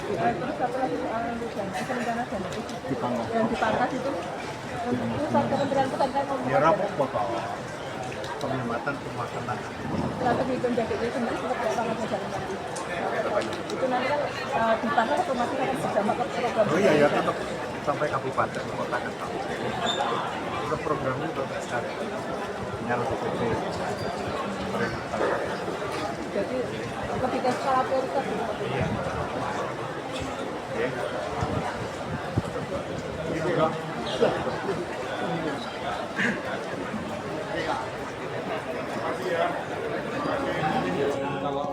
Terus satu lagi soal rencana dana itu Dipangkas. yang dipangkas itu pusat Kementerian Pesantren Ya rapopo toh penghematan pemakanan. strategi penjagaan sendiri seperti apa mas jalan nanti? Itu nanti kan dipangkas atau masih akan bersama ke program? Oh iya ya tetap sampai kabupaten kota dan tahun. Untuk programnya tetap sekali. Nyala PPP. Jadi ketika skala prioritas Iya. Oke. Gitu dong. Kalau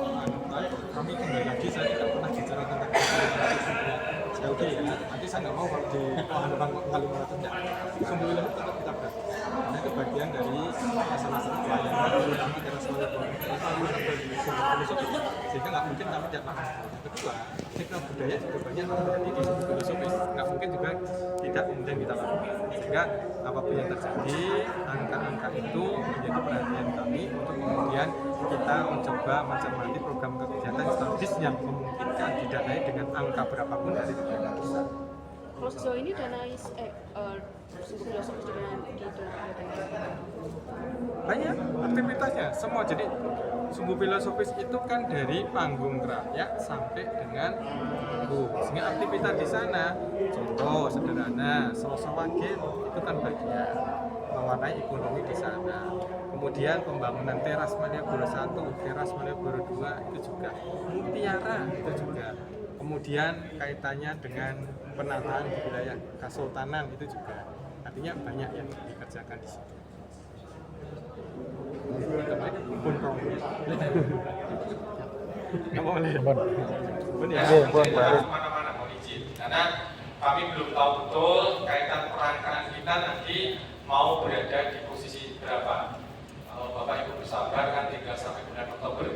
kami kembali lagi, saya tidak pernah bicara tentang saya oke ya, nanti saya nggak mau kalau di Kalimantan Kalimantan enggak. Sumber wilayah tetap kita berat, karena itu bagian dari masalah-masalah pelayanan, terutama teras filosofis, sehingga nggak mungkin kami tidak paham. Yang kedua, sektor budaya juga banyak terjadi di sumber filosofis, nggak mungkin juga tidak kemudian kita lakukan. Sehingga apapun yang terjadi, angka-angka itu menjadi perhatian kami untuk kemudian kita mencoba mencermati program kegiatan strategis yang memungkinkan didanai dengan angka berapapun dari pemerintah pusat. Kalau sejauh ini dana sumber filosofis dengan gitu Banyak aktivitasnya semua, jadi sumbu filosofis itu kan dari panggung rakyat sampai dengan buku, sehingga aktivitas di sana contoh sederhana Selosowage itu kan bagian mewarnai ekonomi di sana. Kemudian pembangunan teras Malioboro 1, teras Malioboro 2 itu juga, Mutiara itu juga. Kemudian kaitannya dengan penataan di wilayah Kesultanan itu juga. Artinya banyak yang dikerjakan di situ. Pun promil. Nggak boleh. Pun ya. Kemana-mana mau izin. Karena kami belum tahu betul kaitan perangkaan kita nanti mau berada di posisi berapa. Kalau Bapak Ibu bersabar kan tinggal sampai bulan Oktober.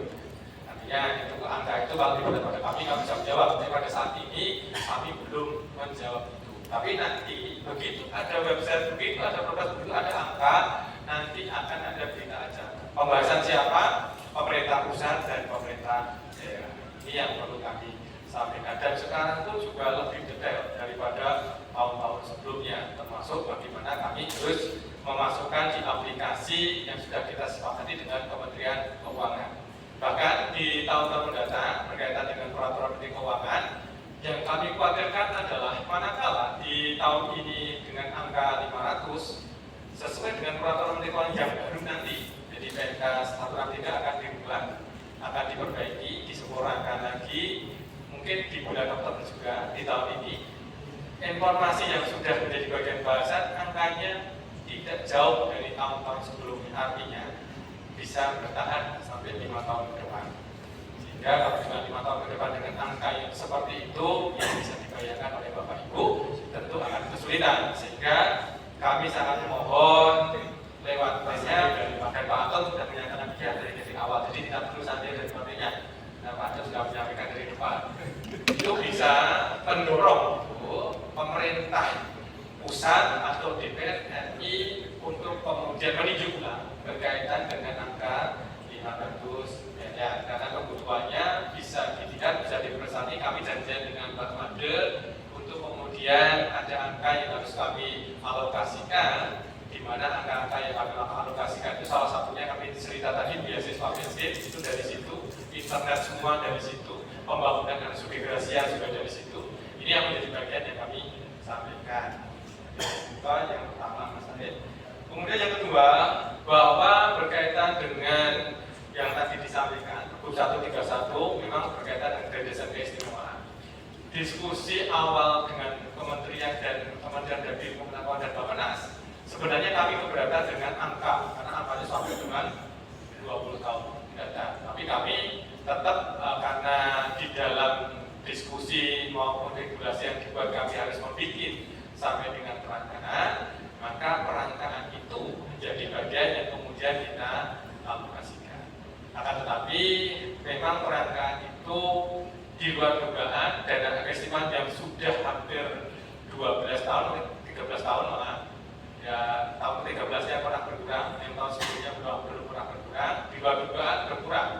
Artinya itu angka itu kalau dibuat pada kami bisa menjawab. Tapi pada saat ini kami belum menjawab itu. Tapi nanti begitu ada website, begitu ada produk, begitu ada angka, nanti akan ada berita acara. Pembahasan siapa? Pemerintah pusat dan pemerintah daerah. Ini yang perlu kami sampaikan. Dan sekarang itu juga lebih detail daripada tahun-tahun sebelumnya, termasuk bagaimana kami terus memasukkan di aplikasi yang sudah kita sepakati dengan Kementerian Keuangan. Bahkan di tahun-tahun mendatang berkaitan dengan peraturan Menteri Keuangan, yang kami khawatirkan adalah manakala di tahun ini dengan angka 500 sesuai dengan peraturan Menteri Keuangan yang baru nanti, jadi PNK Aturan tidak akan dirubah, akan diperbaiki, disempurnakan lagi, mungkin di bulan Oktober juga di tahun ini. Informasi yang sudah menjadi bagian bahasan angkanya tidak jauh dari tahun-tahun sebelumnya, artinya bisa bertahan sampai 5 tahun ke depan. Sehingga kalau cuma 5 tahun ke depan dengan angka yang seperti itu yang bisa dibayangkan oleh Bapak Ibu tentu akan kesulitan. Sehingga kami sangat mohon lewat banyak dan Pak Anton sudah menyatakan dari awal, jadi tidak perlu santai dan sebagainya. Nah, Pak Anton sudah menyampaikan dari depan. Itu bisa mendorong pemerintah pusat atau DPR RI untuk kemudian meninjau ulang berkaitan dengan angka 500 miliar. Karena kebutuhannya bisa dilihat, bisa dipersani. Kami janjian dengan Pak Made untuk kemudian ada angka yang harus kami alokasikan, di mana angka-angka yang kami alokasikan itu salah satunya kami cerita tadi beasiswa bensin itu dari situ, internet semua dari situ, pembangunan dan subigrasian juga dari situ. Ini yang menjadi bagian yang kami sampaikan. Itu yang pertama, Mas Adit. Kemudian yang kedua, bahwa berkaitan dengan yang tadi disampaikan, Pergub 131 memang berkaitan dengan gradasi keistimewaan. Diskusi awal dengan Kementerian dan Kementerian dari Pemerintahan dan Bappenas, sebenarnya kami keberatan dengan angka, karena angkanya sampai dengan 20 tahun mendatang. Tapi kami tetap karena di dalam diskusi maupun regulasi yang dibuat kami harus membuat sampai dengan perangkaan, maka perangkaan itu menjadi bagian yang kemudian kita aplikasikan. Akan tetapi memang perangkaan itu di luar dugaan dana keistimewaan yang sudah hampir 12 tahun, 13 tahun malah, ya tahun 13 nya pernah berkurang, yang tahun sebelumnya belum pernah berkurang, di luar dugaan berkurang.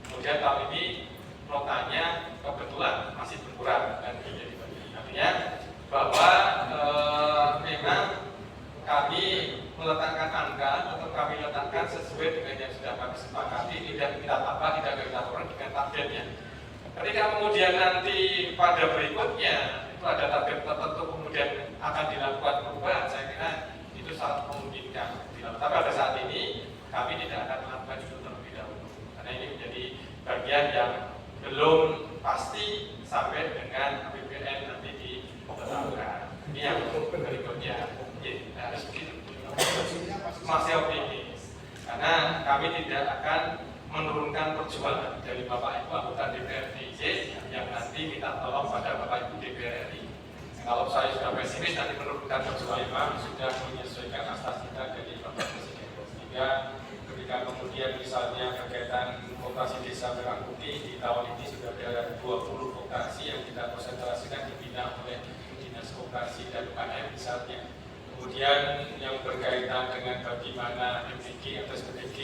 Kemudian tahun ini notanya kebetulan masih berkurang. kurang dan menjadi bagi. Artinya bahwa memang kami meletakkan angka atau kami letakkan sesuai dengan yang sudah kami sepakati, tidak kita tambah, tidak kita kurang dengan targetnya. Ketika kemudian nanti pada berikutnya itu ada target tertentu kemudian akan dilakukan perubahan, saya kira itu sangat memungkinkan. Tapi pada saat ini kami tidak akan melakukan itu terlebih dahulu, karena ini menjadi bagian yang belum pasti sampai dengan APBN nanti ditetapkan. Ini yang berikutnya, harus begitu. Masih optimis, karena kami tidak akan menurunkan perjuangan dari Bapak Ibu anggota DPRD yang nanti kita tolong pada Bapak Ibu DPR RI. Kalau saya sudah pesimis nanti menurunkan perjuangan, sudah menyesuaikan asas kita dari Bapak Presiden. Sehingga ketika kemudian misalnya kegiatan koperasi desa Merah Putih di tahun ini sudah ada 20 koperasi yang kita konsentrasikan dibina oleh Dinas Koperasi dan UKM misalnya. Kemudian yang berkaitan dengan bagaimana MDG atau SPDG,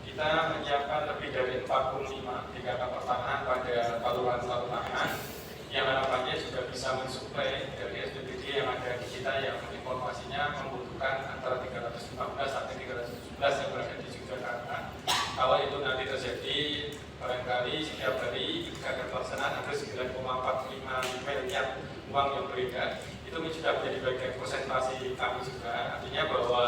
kita menyiapkan lebih dari 45 DKK pertanahan pada saluran-saluran yang harapannya juga bisa mensuplai dari SPDG yang ada di kita yang informasinya membutuhkan antara 315 sampai 317 yang berada di Yogyakarta. Kalau itu nanti terjadi barangkali setiap hari ada pelaksanaan ada 9,45 miliar uang yang beredar, itu sudah menjadi bagian konsentrasi kami juga. Artinya bahwa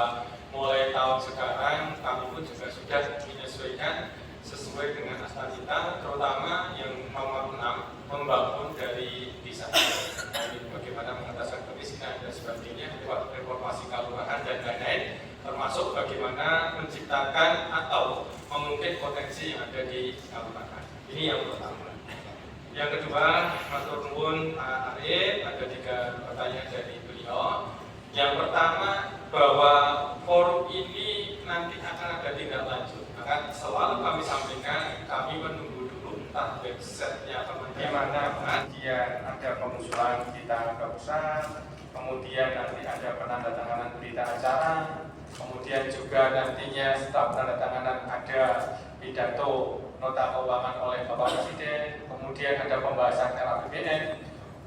mulai tahun sekarang kami pun juga sudah menyesuaikan sesuai dengan asas kita, terutama yang nomor 6 membangun dari desa. Jadi bagaimana mengatasi kemiskinan dan sebagainya lewat reformasi kelurahan dan lain-lain, termasuk bagaimana menciptakan atau mengungkit potensi yang ada di kelurahan. Ini yang pertama. Yang kedua, matur nuwun Pak Arif, ada 3 pertanyaan dari beliau. Yang pertama, bahwa forum ini nanti akan ada tindak lanjut. Maka selalu kami sampaikan, kami menunggu dulu entah website-nya bagaimana, kemudian ada pengusulan kita ke pusat, kemudian nanti ada penandatanganan berita acara, kemudian juga nantinya setelah penandatanganan ada pidato nota keuangan oleh Bapak Presiden, kemudian ada pembahasan RAPBN.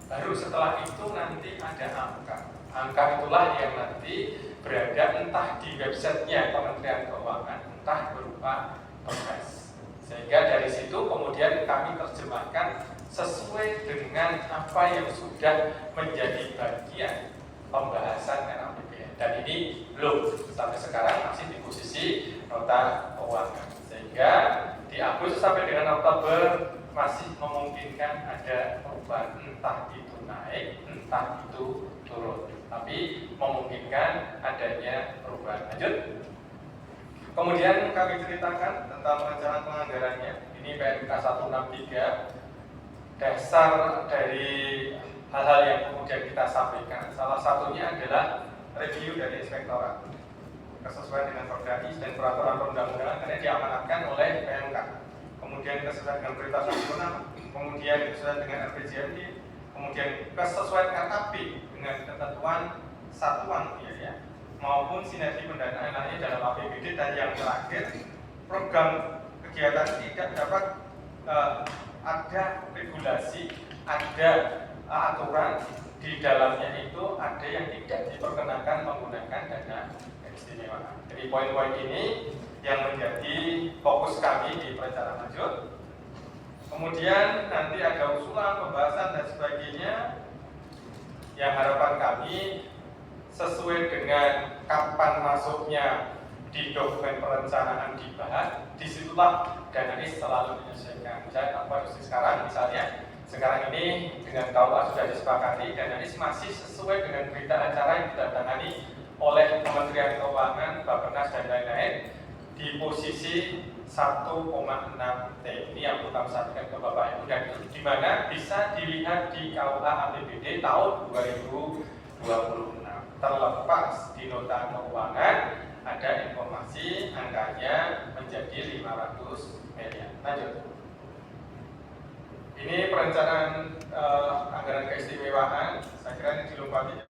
Baru setelah itu nanti ada angka. Angka itulah yang nanti berada entah di websitenya Kementerian Keuangan, entah berupa Perpres. Sehingga dari situ kemudian kami terjemahkan sesuai dengan apa yang sudah menjadi bagian pembahasan RAPBN. Dan ini belum sampai sekarang masih di posisi nota keuangan. Sehingga di Agustus sampai dengan Oktober masih memungkinkan ada perubahan, entah itu naik, entah itu turun, tapi memungkinkan adanya perubahan. Lanjut. Kemudian kami ceritakan tentang perencanaan penganggarannya. Ini PMK 163. Dasar dari hal-hal yang kemudian kita sampaikan, salah satunya adalah review dari inspektorat kesesuaian dengan Perdai dan peraturan perundang-undangan karena diamanatkan oleh PMK. Kemudian kesesuaian dengan perintah nasional, kemudian kesesuaian dengan RPJMD, kemudian kesesuaian KKP dengan ketentuan satuan biaya maupun sinergi pendanaan lainnya dalam APBD, dan yang terakhir program kegiatan tidak dapat ada regulasi, ada aturan di dalamnya itu ada yang tidak diperkenankan menggunakan dana keistimewaan. Jadi poin-poin ini yang menjadi fokus kami di perencanaan lanjut. Kemudian nanti ada usulan, pembahasan dan sebagainya yang harapan kami sesuai dengan kapan masuknya di dokumen perencanaan dibahas, disitulah Danaris selalu menyesuaikan. Misalnya apa sekarang, misalnya sekarang ini dengan KUA sudah disepakati, Danaris masih sesuai dengan berita acara yang ditandatangani oleh Kementerian Keuangan, Bappenas dan lain-lain di posisi 1,6 T. Ini yang perlu kami sampaikan ke Bapak Ibu, dan di mana bisa dilihat di KUA APBD tahun 2026. Terlepas di nota keuangan ada informasi angkanya menjadi 500 miliar. Lanjut. Ini perencanaan anggaran keistimewaan. Saya kira ini dilompati.